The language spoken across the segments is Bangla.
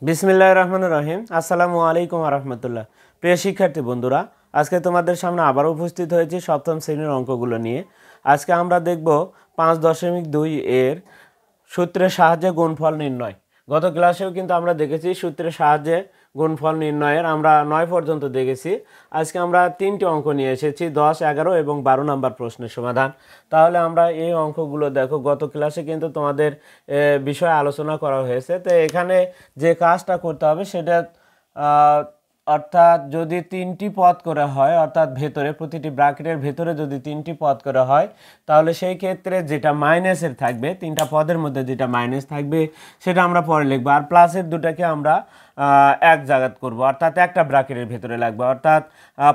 বিসমিল্লাহির রহমানির রহিম। আসসালামু আলাইকুম ওয়া রাহমাতুল্লাহ। প্রিয় শিক্ষার্থী বন্ধুরা, আজকে তোমাদের সামনে আবার উপস্থিত হয়েছি সপ্তম শ্রেণীর অঙ্কগুলো নিয়ে। আজকে আমরা দেখব 5.2 এর সূত্রের সাহায্যে গুণফল নির্ণয়। গত ক্লাসেও কিন্তু আমরা দেখেছি সূত্রের সাহায্যে গুণফল নির্ণয়ের আমরা 9 পর্যন্ত দেখেছি। আজকে আমরা 3টি অঙ্ক নিয়ে এসেছি, 10, 11 এবং 12 নম্বর প্রশ্নের সমাধান। তাহলে আমরা এই অঙ্কগুলো দেখো, গত ক্লাসে কিন্তু তোমাদের বিষয়ে আলোচনা করা হয়েছে। তো এখানে যে কাজটা করতে হবে সেটা অর্থাৎ যদি 3টি পদ করে হয়, অর্থাৎ ভেতরে প্রতিটি ব্র্যাকেটের ভেতরে যদি 3টি পদ করে হয়, তাহলে সেই ক্ষেত্রে যেটা মাইনাসের থাকবে, 3টা পদের মধ্যে যেটা মাইনাস থাকবে সেটা আমরা পরে লিখবো, আর প্লাসের দুটাকে আমরা এক জায়গাত করব, অর্থাৎ একটা ব্র্যাকেটের ভেতরে লাগবে। অর্থাৎ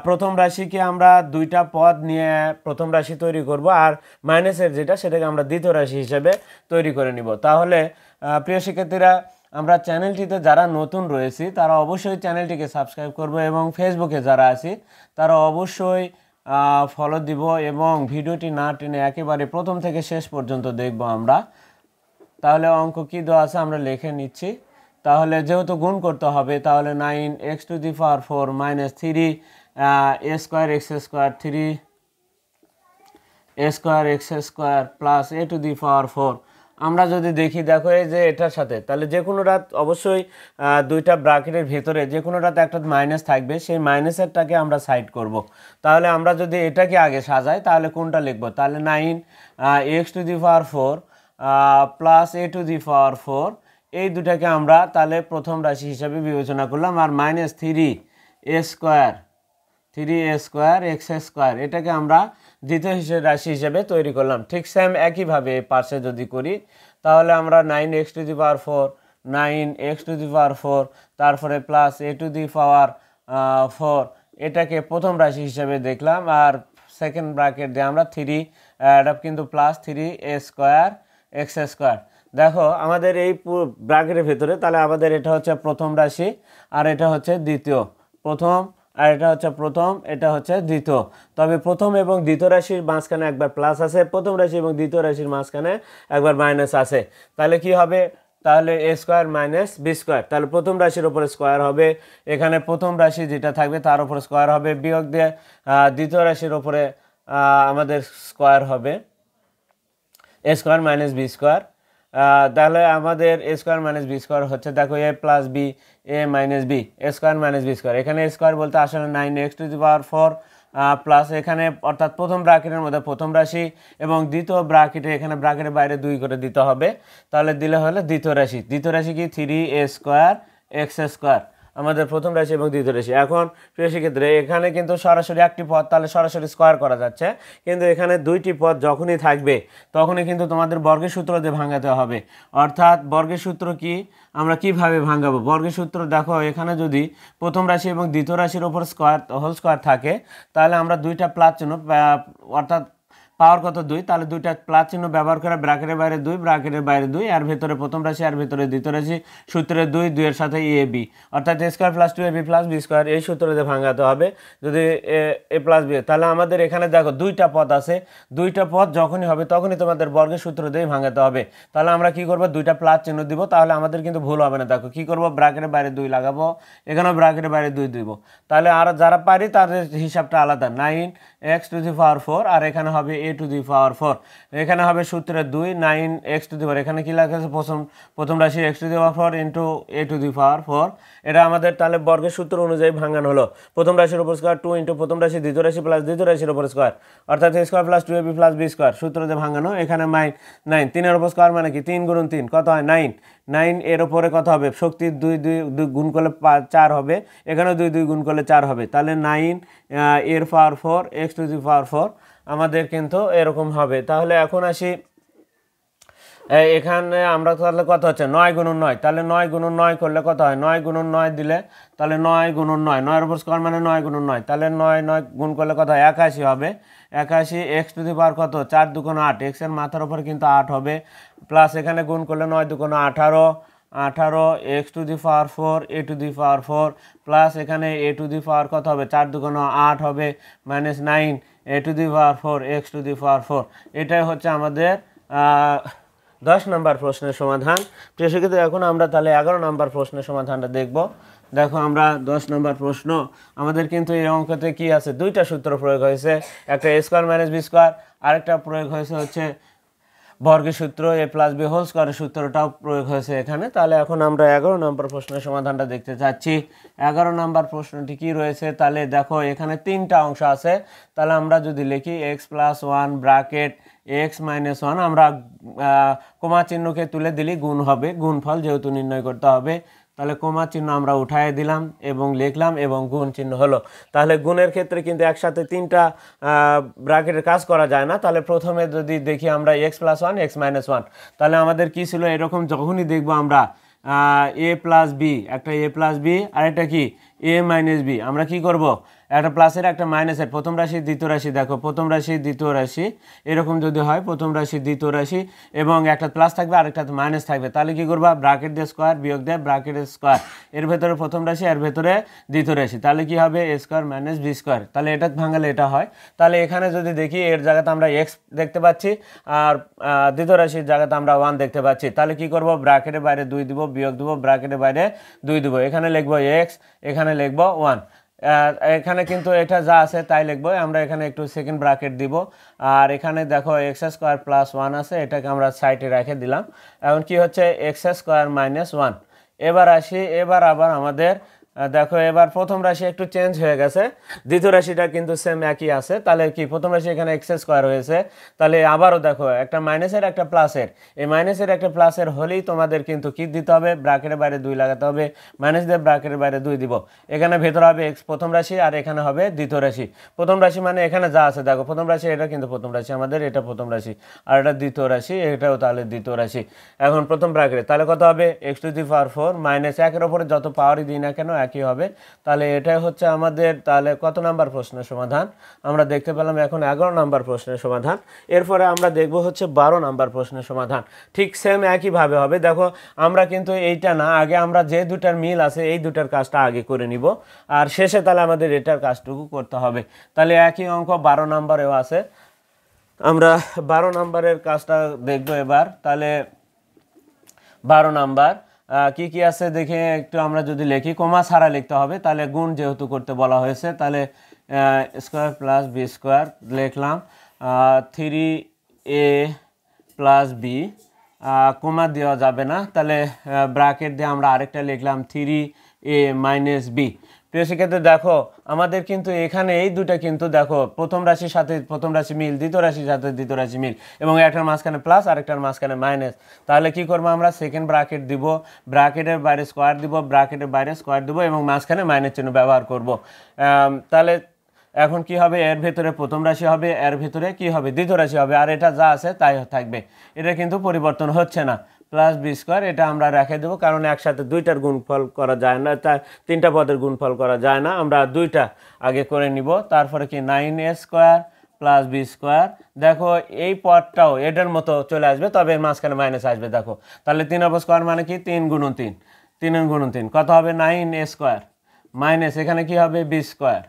প্রথম রাশিকে আমরা 2টা পদ নিয়ে প্রথম রাশি তৈরি করব, আর মাইনাসের যেটা সেটাকে আমরা দ্বিতীয় রাশি হিসেবে তৈরি করে নিব। তাহলে প্রিয় শিক্ষার্থীরা, আমরা চ্যানেলটিতে যারা নতুন রয়েছি তারা অবশ্যই চ্যানেলটিকে সাবস্ক্রাইব করব, এবং ফেসবুকে যারা আছি তারা অবশ্যই ফলো দিব, এবং ভিডিওটি না টেনে একেবারে প্রথম থেকে শেষ পর্যন্ত দেখব আমরা। তাহলে অঙ্ক কি দেওয়া আছে আমরা লিখে নিচ্ছি। তাহলে যেহেতু গুণ করতে হবে, তাহলে 9x⁴ - 3 a² + আমরা যদি দেখি, দেখো এই যে এটার সাথে, তাহলে যে কোনোটা অবশ্যই 2টা ব্র্যাকেটের ভেতরে যে কোনোটাতে একটা মাইনাস থাকবে, সেই মাইনাসেরটাকে আমরা সাইড করব। তাহলে আমরা যদি এটাকে আগে সাজাই তাহলে কোনটা লিখব, তাহলে 9x⁴ + a², এই দুটাকে আমরা তাহলে প্রথম রাশি হিসাবে বিবেচনা করলাম, আর -3a² এটাকে আমরা দ্বিতীয় রাশি হিসেবে তৈরি করলাম। ঠিক সেম একইভাবে পাশে যদি করি, তাহলে আমরা 9x⁴, তারপরে +a², এটাকে প্রথম রাশি হিসেবে দেখলাম, আর সেকেন্ড ব্র্যাকেট দিয়ে আমরা 3, এটা কিন্তু +3a²x²। দেখো আমাদের এই ব্র্যাকেটের ভেতরে, তাহলে আমাদের এটা হচ্ছে প্রথম রাশি, আর এটা হচ্ছে দ্বিতীয়। প্রথম, আর এটা হচ্ছে প্রথম, এটা হচ্ছে দ্বিতীয়। তবে প্রথম এবং দ্বিতীয় রাশির মাঝখানে একবার প্লাস আছে, প্রথম রাশি এবং দ্বিতীয় রাশির মাঝখানে একবার মাইনাস আছে। তাহলে কি হবে, তাহলে a² - b², তাহলে প্রথম রাশির ওপরে স্কোয়ার হবে, এখানে প্রথম রাশি যেটা থাকবে তার উপরে স্কোয়ার হবে, বিয়োগ দিয়ে দ্বিতীয় রাশির ওপরে আমাদের স্কোয়ার হবে, a² - b²। তাহলে আমাদের a² - b² হচ্ছে, দেখো a + b, a - b, a² - b²। এখানে স্কোয়ার বলতে আসলে 9x⁴ প্লাস এখানে, অর্থাৎ প্রথম ব্র্যাকেটের মধ্যে প্রথম রাশি, এবং দ্বিতীয় ব্র্যাকেটে এখানে ব্র্যাকেটের বাইরে 2 করে দিতে হবে। তাহলে দিলে হলে দ্বিতীয় রাশি। দ্বিতীয় রাশি কি 3a²x², আমাদের প্রথম রাশি এবং দ্বিতীয় রাশি। এখন প্রিয় শিক্ষার্থীরা, এখানে কিন্তু সরাসরি একটি পদ, তাহলে সরাসরি স্কোয়ার করা যাচ্ছে, কিন্তু এখানে 2টি পদ যখনই থাকবে তখনই কিন্তু তোমাদের বর্গের সূত্র দিয়ে ভাঙাতে হবে। অর্থাৎ বর্গের সূত্র কি, আমরা কিভাবে ভাঙাবো বর্গের সূত্র? দেখো এখানে যদি প্রথম রাশি এবং দ্বিতীয় রাশির ওপর হোল স্কোয়ার থাকে, তাহলে আমরা 2টা প্লাস চিহ্ন, অর্থাৎ পাওয়ার কত 2, তাহলে 2টা প্লাস চিহ্ন ব্যবহার করে ব্র্যাকেটের বাইরে 2, ব্র্যাকেটের বাইরে 2, আর ভেতরে প্রথম রাশি আর ভেতরে দ্বিতীয় রাশি, সূত্রে 2, 2 এর সাথে ab, অর্থাৎ a² + 2ab + b², এই সূত্রতে ভাঙাতে হবে। যদি a + b, তাহলে আমাদের এখানে দেখো 2টা পদ আছে, 2টা পদ যখনই হবে তখনই তোমাদের বর্গের সূত্র দিয়ে ভাঙাতে হবে। তাহলে আমরা কি করব, 2টা প্লাস চিহ্ন দিব, তাহলে আমাদের কিন্তু ভুল হবে না। দেখো কি করব, ব্র্যাকেটের বাইরে 2 লাগাবো, এখানেও ব্র্যাকেটের বাইরে 2 দিব। তাহলে আর যারা পারি তাদের হিসাবটা আলাদা, 9x⁴, আর এখানে হবে a², এখানে হবে সূত্রে 2, 9x⁴, এখানে কি লেখা আছে, প্রথম রাশি x⁴ a², এটা আমাদের তাহলে বর্গের সূত্র অনুযায়ী ভাঙানো হলো। প্রথম রাশির উপর স্কোয়ার 2 প্রথম রাশি দ্বিতীয় রাশি প্লাস দ্বিতীয় রাশির উপর স্কোয়ার, অর্থাৎ a² + 2ab + b², সূত্র দিয়ে ভাঙানো। এখানে 9, 3 এর উপর স্কোয়ার মানে কি 3 × 3 কত হয় 9, 9 এর উপরে কত হবে, শক্তি 2, 2 গুণ করলে 4 হবে, এখানেও 2, 2 গুণ করলে 4 হবে, তাহলে 9 এর পাওয়ার 4 x⁴ আমাদের কিন্তু এরকম হবে। তাহলে এখন আসি, এখানে আমরা তাহলে কত হচ্ছে 9 × 9, তাহলে 9 × 9 করলে কত হয়, 9 × 9 দিলে তাহলে 9 × 9, 9 এর উপর স্কোয়ার মানে 9 × 9, তাহলে 9, 9 গুণ করলে কত হয় 81 হবে। 81 x⁴ কত, 4 × 2 = 8, x এর মাথার উপরে কিন্তু 8 হবে, প্লাস এখানে গুণ করলে 9 × 2 = 18, 18 x⁴ a², প্লাস এখানে a² কত হবে, 4 × 2 = 8 হবে, -9 a² x⁴, এটাই হচ্ছে আমাদের 10 নম্বর প্রশ্নের সমাধান। প্রিয় শিক্ষার্থী, এখন আমরা তাহলে 11 নম্বর প্রশ্নের সমাধানটা দেখব। দেখো আমরা 10 নম্বর প্রশ্ন, আমাদের কিন্তু এই অঙ্কতে কি আছে, দুইটা সূত্র প্রয়োগ হয়েছে, একটা a square minus b square, আরেকটা প্রয়োগ হয়েছে হচ্ছে বর্গের সূত্র a প্লাস b হোল স্কয়ারের সূত্রটাও প্রয়োগ হয়েছে এখানে। তাহলে এখন আমরা 11 নম্বর প্রশ্নের সমাধানটা দেখতে চাচ্ছি। 11 নম্বর প্রশ্নটি কি রয়েছে, তাহলে দেখো এখানে তিনটা অংশ আছে। তাহলে আমরা যদি লিখি x plus 1 bracket x minus 1, আমরা কমা চিহ্নকে তুলে দিলি গুণ হবে, গুণফল যেহেতু নির্ণয় করতে হবে, তাহলে কমা চিহ্ন আমরা উঠায় দিলাম এবং লিখলাম এবং গুণ চিহ্ন হলো। তাহলে গুণের ক্ষেত্রে কিন্তু একসাথে তিনটা ব্র্যাকেটের কাজ করা যায় না। তাহলে প্রথমে যদি দেখি আমরা x প্লাস 1 x মাইনাস 1, তাহলে আমাদের কি ছিল, এরকম যখনই দেখবো আমরা a প্লাস বি, একটা a প্লাস বি আর একটা কি a মাইনাস বি, আমরা কি করব, একটা প্লাসের একটা মাইনাসের, প্রথম রাশি দ্বিতীয় রাশি, দেখো প্রথম রাশি দ্বিতীয় রাশি এরকম যদি হয়, প্রথম রাশি দ্বিতীয় রাশি এবং একটা প্লাস থাকবে আরেকটা মাইনাস থাকবে, তাহলে কি করবা, ব্র্যাকেট দিয়ে স্কয়ার বিয়োগ দিয়ে ব্র্যাকেটের স্কয়ার, এর ভেতরে প্রথম রাশি এর ভেতরে দ্বিতীয় রাশি, তাহলে কি হবে a square minus b square. তাহলে এটা ভাঙালে এটা হয়। তাহলে এখানে যদি দেখি এর জায়গাতে আমরা x দেখতে পাচ্ছি আর দ্বিতীয় রাশির জায়গাতে আমরা 1 দেখতে পাচ্ছি, তাহলে কি করব, ব্র্যাকেটের বাইরে 2 দিব, বিয়োগ দিব, ব্র্যাকেটের বাইরে 2 দিব, এখানে লিখবো x, এখানে লিখবো 1। এখানে কিন্তু এটা যা আছে তাই লিখবো, আমরা এখানে একটু সেকেন্ড ব্র্যাকেট দিব, আর এখানে দেখো এক্স স্কোয়ার প্লাস 1 আছে, এটাকে আমরা সাইডে রেখে দিলাম। এখন কি হচ্ছে, এক্স স্কোয়ার মাইনাস 1। এবার আসি, এবার আবার আমাদের দেখো এবার প্রথম রাশি একটু চেঞ্জ হয়ে গেছে, দ্বিতীয় রাশিটা কিন্তু সেম একই আছে। তাহলে কি প্রথম রাশি এখানে এক্স স্কোয়ার হয়েছে, তাহলে আবারও দেখো একটা মাইনাসের একটা প্লাসের, এই মাইনাসের একটা প্লাসের হলেই তোমাদের কিন্তু কি দিতে হবে, ব্র্যাকেটের বাইরে 2 লাগাতে হবে, মাইনাস দিয়ে ব্র্যাকেটের বাইরে 2 দিব, এখানে ভেতর হবে এক্স প্রথম রাশি আর এখানে হবে দ্বিতীয় রাশি। প্রথম রাশি মানে এখানে যা আছে দেখো, প্রথম রাশি এটা কিন্তু প্রথম রাশি আমাদের, এটা প্রথম রাশি আর এটা দ্বিতীয় রাশি, এটাও তাহলে দ্বিতীয় রাশি। এখন প্রথম ব্র্যাকেটে তাহলে কত হবে, x to the power 4 minus 1 এর উপরে যত পাওয়ারই দিই না কেন একই হবে। তাহলে এটাই হচ্ছে আমাদের তাহলে কত নাম্বার প্রশ্নের সমাধান, আমরা দেখতে পেলাম এখন 11 নাম্বার প্রশ্নের সমাধান। এরপরে আমরা দেখব হচ্ছে 12 নাম্বার প্রশ্নের সমাধান, ঠিক সেম একইভাবে হবে। দেখো আমরা কিন্তু এইটা না, আগে আমরা যে দুটার মিল আছে এই দুটার কাজটা আগে করে নিব, আর শেষে তাহলে আমাদের এটার কাজটুকু করতে হবে। তাহলে একই অঙ্ক 12 নাম্বারেও আছে, আমরা 12 নাম্বারের কাজটা দেখব এবার। তাহলে 12 নাম্বার কি কি আছে দেখে একটু আমরা যদি লিখি, কমা ছাড়া লিখতে হবে, তাহলে গুণ যেহেতু করতে বলা হয়েছে, তাহলে স্কোয়ার প্লাস বি স্কোয়ার লিখলাম, 3a প্লাস বি, কমা দেওয়া যাবে না, তাহলে ব্র্যাকেট দিয়ে আমরা আরেকটা লিখলাম 3a মাইনাস বি। প্রিয় শিক্ষার্থী দেখো আমাদের কিন্তু এখানে এই দুটা কিন্তু দেখো প্রথম রাশির সাথে প্রথম রাশি মিল, দ্বিতীয় রাশির সাথে দ্বিতীয় রাশি মিল, এবং একটার মাঝখানে প্লাস আরেকটার মাঝখানে মাইনাস। তাহলে কি করবো, আমরা সেকেন্ড ব্র্যাকেট দিব, ব্র্যাকেটের বাইরে স্কোয়ার দিব, ব্র্যাকেটের বাইরে স্কোয়ার দিব এবং মাঝখানে মাইনাস চিহ্ন ব্যবহার করব। তাহলে এখন কি হবে, এর ভেতরে প্রথম রাশি হবে, এর ভেতরে কি হবে, দ্বিতীয় রাশি হবে, আর এটা যা আছে তাই থাকবে, এটা কিন্তু পরিবর্তন হচ্ছে না। প্লাস বি স্কোয়ার এটা আমরা রেখে দেবো, কারণ একসাথে দুইটার গুণফল করা যায় না, তার তিনটা পদের গুণফল করা যায় না, আমরা দুইটা আগে করে নিব। তারপরে কি 9a square plus B square, দেখো এই পদটাও এটার মতো চলে আসবে, তবে মাঝখানে মাইনাস আসবে। দেখো তাহলে 3 স্কোয়ার মানে কি 3 গুণন 3, 3 গুণন 3 কত হবে, 9a স্কোয়ার মাইনাস এখানে কি হবে বি স্কোয়ার।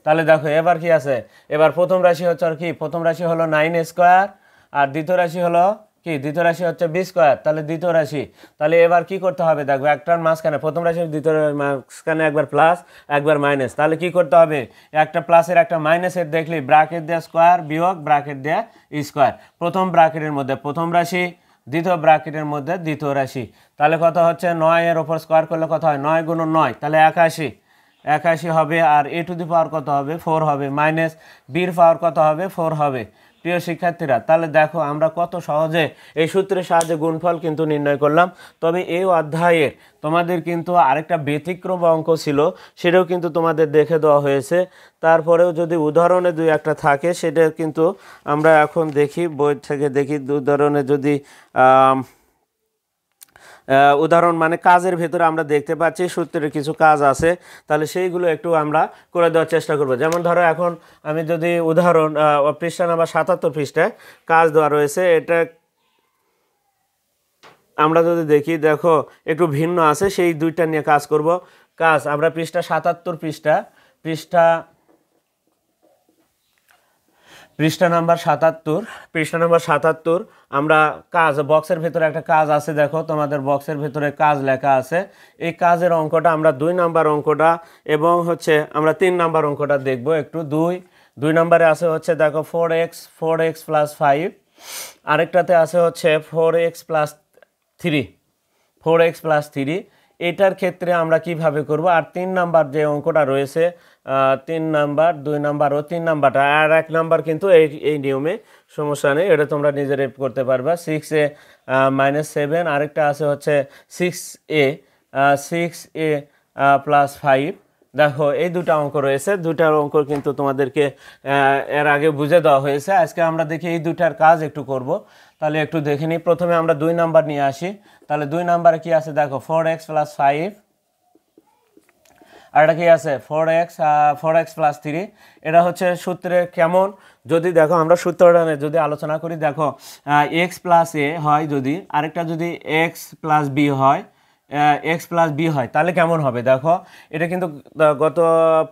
তাহলে দেখো এবার কি আছে, এবার প্রথম রাশি হচ্ছে আর কি, প্রথম রাশি হলো 9a স্কোয়ার আর দ্বিতীয় রাশি হলো কি, দ্বিতীয় রাশি হচ্ছে বি স্কোয়ার, তাহলে দ্বিতীয় রাশি। তাহলে এবার কি করতে হবে, দেখো একটার মাঝখানে প্রথম রাশি দ্বিতীয় মাঝখানে একবার প্লাস একবার মাইনাস, তাহলে কি করতে হবে, একটা প্লাসের একটা মাইনাসের দেখলি ব্র্যাকেট দেওয়া স্কোয়ার বিয়োগ ব্র্যাকেট দেওয়া স্কোয়ার, প্রথম ব্র্যাকেটের মধ্যে প্রথম রাশি, দ্বিতীয় ব্র্যাকেটের মধ্যে দ্বিতীয় রাশি। তাহলে কত হচ্ছে, 9 এর ওপর স্কোয়ার করলে কত হয়, 9 গুণ 9 তাহলে 81 হবে, আর এ টু দি পাওয়ার কত হবে 4 হবে, মাইনাস বির পাওয়ার কত হবে 4 হবে। প্রিয় শিক্ষার্থীরা তাহলে দেখো আমরা কত সহজে এই সূত্রের সাহায্যে গুণফল কিন্তু নির্ণয় করলাম। তবে এই অধ্যায়ের তোমাদের কিন্তু আরেকটা ব্যতিক্রম অঙ্ক ছিল, সেটাও কিন্তু তোমাদের দেখে দেওয়া হয়েছে। তারপরেও যদি উদাহরণে 2-1টা থাকে সেটা কিন্তু আমরা এখন দেখি, বই থেকে দেখি উদাহরণে যদি উদাহরণ মানে কাজের ভেতরে আমরা দেখতে পাচ্ছি সূত্রের কিছু কাজ আছে, তাহলে সেইগুলো একটু আমরা করে দেওয়ার চেষ্টা করব। যেমন ধরো এখন আমি যদি উদাহরণ পৃষ্ঠা নাম্বার 77 পৃষ্ঠায় কাজ দেওয়া রয়েছে, এটা আমরা যদি দেখি দেখো একটু ভিন্ন আছে, সেই দুইটা নিয়ে কাজ করব। কাজ আমরা পৃষ্ঠা 77 পৃষ্ঠা পৃষ্ঠা নাম্বার 77, পৃষ্ঠা নাম্বার 77 আমরা কাজ বক্সের ভিতরে একটা কাজ আছে, দেখো তোমাদের বক্সের ভিতরে কাজ লেখা আছে। এই কাজের অঙ্কটা আমরা 2 নাম্বার অঙ্কটা এবং হচ্ছে আমরা 3 নাম্বার অঙ্কটা দেখব একটু। 2 নম্বরে আছে হচ্ছে দেখো 4x প্লাস 5, আরেকটাতে আছে হচ্ছে 4x প্লাস 3, এটার ক্ষেত্রে আমরা কিভাবে করব। আর 3 নাম্বার যে অঙ্কটা রয়েছে 3 নাম্বার, 2 নাম্বার ও 3 নাম্বারটা, আর 1 নাম্বার কিন্তু এই নিয়মে সমস্যা নেই, এটা তোমরা নিজেরাই করতে পারবা। 6a - 7, আরেকটা আছে হচ্ছে 6a প্লাস 5। দেখো এই দুটা অঙ্ক রয়েছে, দুটার অঙ্ক কিন্তু তোমাদেরকে এর আগে বুঝে দেওয়া হয়েছে। আজকে আমরা দেখি এই দুটার কাজ একটু করব। তাহলে একটু দেখে নিই। প্রথমে আমরা 2 নাম্বার নিয়ে আসি। তাহলে 2 নাম্বারে কি আছে দেখো 4x প্লাস 5, আর এটা কি আছে 4x প্লাস 3। এটা হচ্ছে সূত্রে কেমন, যদি দেখো আমরা সূত্রটা যদি আলোচনা করি, দেখো x প্লাস a হয় যদি, আরেকটা যদি x প্লাস b হয়, x প্লাস বি হয়, তাহলে কেমন হবে দেখো। এটা কিন্তু গত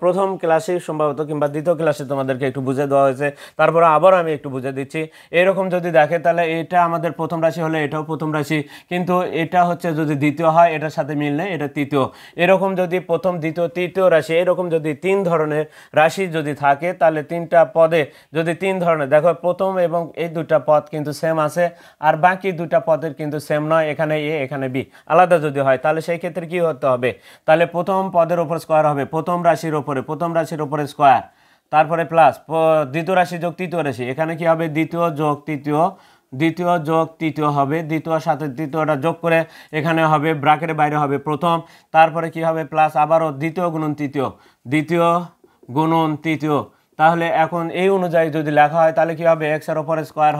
প্রথম ক্লাসে সম্ভবত কিংবা দ্বিতীয় ক্লাসে তোমাদেরকে একটু বুঝে দেওয়া হয়েছে, তারপরে আবার আমি একটু বুঝে দিচ্ছি। এরকম যদি দেখে তাহলে এটা আমাদের প্রথম রাশি হলে এটাও প্রথম রাশি, কিন্তু এটা হচ্ছে যদি দ্বিতীয় হয় এটার সাথে মিল নেই, এটা তৃতীয়। এরকম যদি প্রথম, দ্বিতীয়, তৃতীয় রাশি এরকম যদি 3 ধরনের রাশি যদি থাকে, তাহলে 3টা পদে যদি 3 ধরনের, দেখো প্রথম এবং এই 2টা পদ কিন্তু সেম আছে, আর বাকি 2টা পদের কিন্তু সেম নয়, এখানে এ এখানে বি আলাদা যদি হয়, তাহলে সেই ক্ষেত্রে কি হতে হবে, তাহলে প্রথম পদের উপর স্কয়ার হবে, প্রথম রাশির উপরে স্কয়ার, তারপরে প্লাস দ্বিতীয় রাশি যোগ তৃতীয় রাশি, এখানে কি হবে দ্বিতীয় যোগ তৃতীয় হবে, দ্বিতীয়র সাথে তৃতীয়টা যোগ করে এখানে হবে ব্র্যাকেটের বাইরে হবে প্রথম, তারপরে কি হবে প্লাস আবারও দ্বিতীয় গুণন তৃতীয়। তাহলে এখন এই অনুযায়ী যদি লেখা হয় তাহলে কি হবে, এক্স এর উপরে স্কয়ার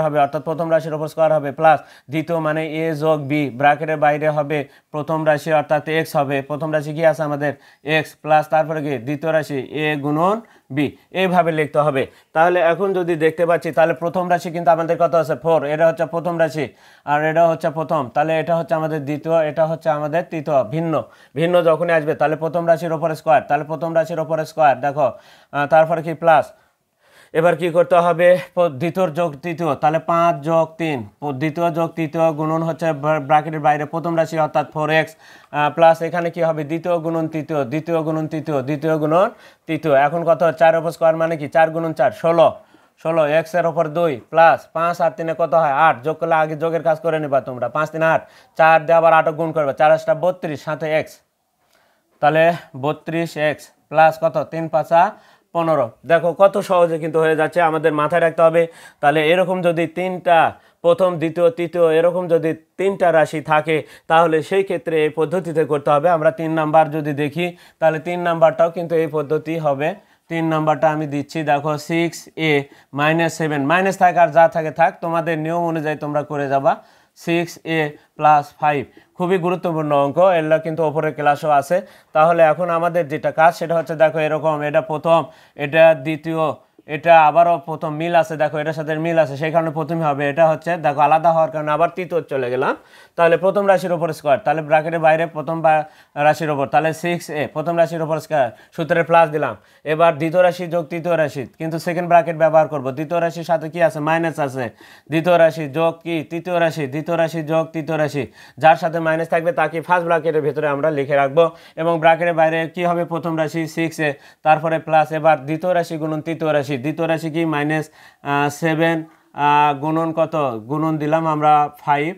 হবে, অর্থাৎ প্রথম রাশির উপর স্কয়ার হবে, প্লাস দ্বিতীয় মানে এ যোগ বি, ব্র্যাকেটের বাইরে হবে প্রথম রাশি অর্থাৎ এক্স হবে, প্রথম রাশি কি আছে আমাদের এক্স, প্লাস তারপরে কি দ্বিতীয় রাশি এ গুণন বি, এইভাবে লিখতে হবে। তাহলে এখন যদি দেখতে পাচ্ছি তাহলে প্রথম রাশি কিন্তু আমাদের কত আছে 4, এটা হচ্ছে প্রথম রাশি, আর এটা হচ্ছে প্রথম, তাহলে এটা হচ্ছে আমাদের দ্বিতীয়, এটা হচ্ছে আমাদের তৃতীয়। ভিন্ন যখনই আসবে তাহলে প্রথম রাশির উপরে স্কয়ার, দেখো তারপরে কি প্লাস, এবার কি করতে হবে দ্বিতীয় যোগ তৃতীয়, তাহলে 5 যোগ 3, দ্বিতীয় যোগ তৃতীয় গুণন হচ্ছে ব্র্যাকেটের বাইরে প্রথম রাশি অর্থাৎ 4x, প্লাস এখানে কি হবে দ্বিতীয় গুণন তৃতীয়, এখন কত 4 উপর স্কয়ার মানে কি 4 গুণন 4 16, x এর উপর 2 প্লাস 5 আর 3 কত হয় 8, যোগ করলে আগে যোগের কাজ করে নেবা তোমরা, 5 3 8, 4 দিয়ে আবার 8 গুণ করবে, 4 8 32 সাথে x, তাহলে 32x প্লাস কত 3 5 15। দেখো কত সহজে কিন্তু হয়ে যাচ্ছে, আমাদের মাথায় রাখতে হবে। তাহলে এরকম যদি 3টা প্রথম, দ্বিতীয়, তৃতীয় এরকম যদি 3টা রাশি থাকে, তাহলে সেই ক্ষেত্রে এই পদ্ধতিতে করতে হবে। আমরা 3 নাম্বার যদি দেখি তাহলে 3 নাম্বারটাও কিন্তু এই পদ্ধতি হবে। 3 নাম্বারটা আমি দিচ্ছি, দেখো 6a - 7, মাইনাস থাক আর যা থাকে থাক, তোমাদের নিয়ম অনুযায়ী তোমরা করে যাবা। 6a প্লাস 5 খুবই গুরুত্বপূর্ণ অঙ্ক, এগুলো কিন্তু ওপরের ক্লাসও আছে। তাহলে এখন আমাদের যেটা কাজ সেটা হচ্ছে দেখো এরকম, এটা প্রথম, এটা দ্বিতীয়, এটা আবারও প্রথম মিল আছে, দেখো এটার সাথে মিল আছে, সেই কারণে প্রথমে হবে। এটা হচ্ছে দেখো আলাদা হওয়ার কারণে আবার তৃতীয় চলে গেলাম, তাহলে প্রথম রাশির উপর স্কয়ার, তাহলে ব্র্যাকেটের বাইরে প্রথম রাশির উপর, তাহলে 6a প্রথম রাশির উপর স্কয়ার, সূত্রে প্লাস দিলাম। এবার দ্বিতীয় রাশি যোগ তৃতীয় রাশি, কিন্তু সেকেন্ড ব্র্যাকেট ব্যবহার করব, দ্বিতীয় রাশির সাথে কি আছে মাইনাস আছে, দ্বিতীয় রাশি যোগ কি তৃতীয় রাশি যোগ তৃতীয় রাশি, যার সাথে মাইনাস থাকবে তাকে ফার্স্ট ব্র্যাকেটের ভিতরে আমরা লিখে রাখবো, এবং ব্র্যাকেটের বাইরে কি হবে প্রথম রাশি 6a, তারপরে প্লাস এবার দ্বিতীয় রাশি গুণন তৃতীয় রাশি, দ্বিতীয় রাশি কি -7 গুণন কত, গুণন দিলাম আমরা 5,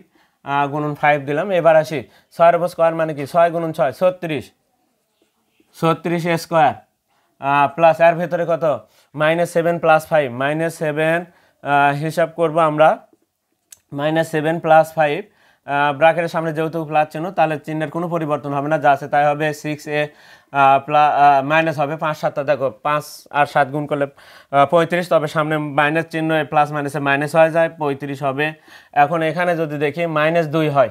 গুণন 5 দিলাম। এবার আসি 6 এর উপর স্কয়ার মানে কি 6 গুণন 6 36 এ স্কয়ার, প্লাস এর ভেতরে কত -7 প্লাস 5, -7 হিসাব করব আমরা, -7 প্লাস 5, ব্র্যাকেটের সামনে যেহেতু প্লাস চিহ্ন তাহলে চিহ্নের কোনো পরিবর্তন হবে না, যা আছে তাই হবে। 6a প্লাস মাইনাস হবে 5 7, দেখো 5 আর 7 গুণ করলে 35, তবে সামনে মাইনাস চিহ্ন প্লাস মাইনাসে মাইনাস হয়ে যায় 35 হবে। এখন এখানে যদি দেখি -2 হয়,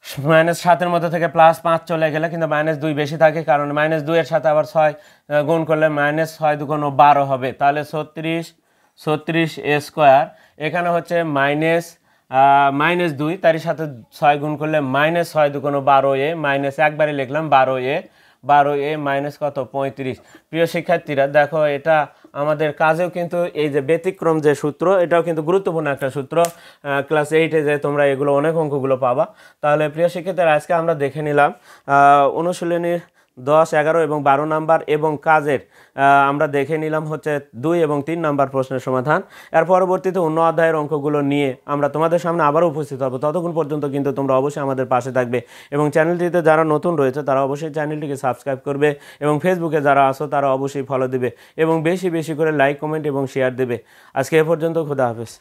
-7 মধ্যে থেকে +5 চলে গেলে কিন্তু -2 বেশি থাকে, কারণ -2 এর সাথে আবার 6 গুণ করলে -6 × 2 = 12 হবে, তাহলে 36 a স্কয়ার, এখানে হচ্ছে -2, তার সাথে 6 গুণ করলে -6 × 2 = 12a, মাইনাস একবারে লিখলাম 12a মাইনাস কত 35। প্রিয় শিক্ষার্থীরা দেখো এটা আমাদের কাজেও কিন্তু এই যে ব্যতিক্রম যে সূত্র, এটাও কিন্তু গুরুত্বপূর্ণ একটা সূত্র। ক্লাস 8-এ যে তোমরা এগুলো অনেক অঙ্কগুলো পাবা। তাহলে প্রিয় শিক্ষার্থীরা, আজকে আমরা দেখে নিলাম অনুশীলনীর 10, 11 এবং 12 নাম্বার এবং কাজের আমরা দেখে নিলাম হচ্ছে 2 এবং 3 নাম্বার প্রশ্নের সমাধান। এর পরবর্তীতে অন্য অধ্যায়ের অঙ্কগুলো নিয়ে আমরা তোমাদের সামনে আবারও উপস্থিত হব। ততক্ষণ পর্যন্ত কিন্তু তোমরা অবশ্যই আমাদের পাশে থাকবে এবং চ্যানেলটিতে যারা নতুন রয়েছে তারা অবশ্যই চ্যানেলটিকে সাবস্ক্রাইব করবে এবং ফেসবুকে যারা আসো তারা অবশ্যই ফলো দিবে এবং বেশি বেশি করে লাইক, কমেন্ট এবং শেয়ার দেবে। আজকে এ পর্যন্ত, খোদা হাফেজ।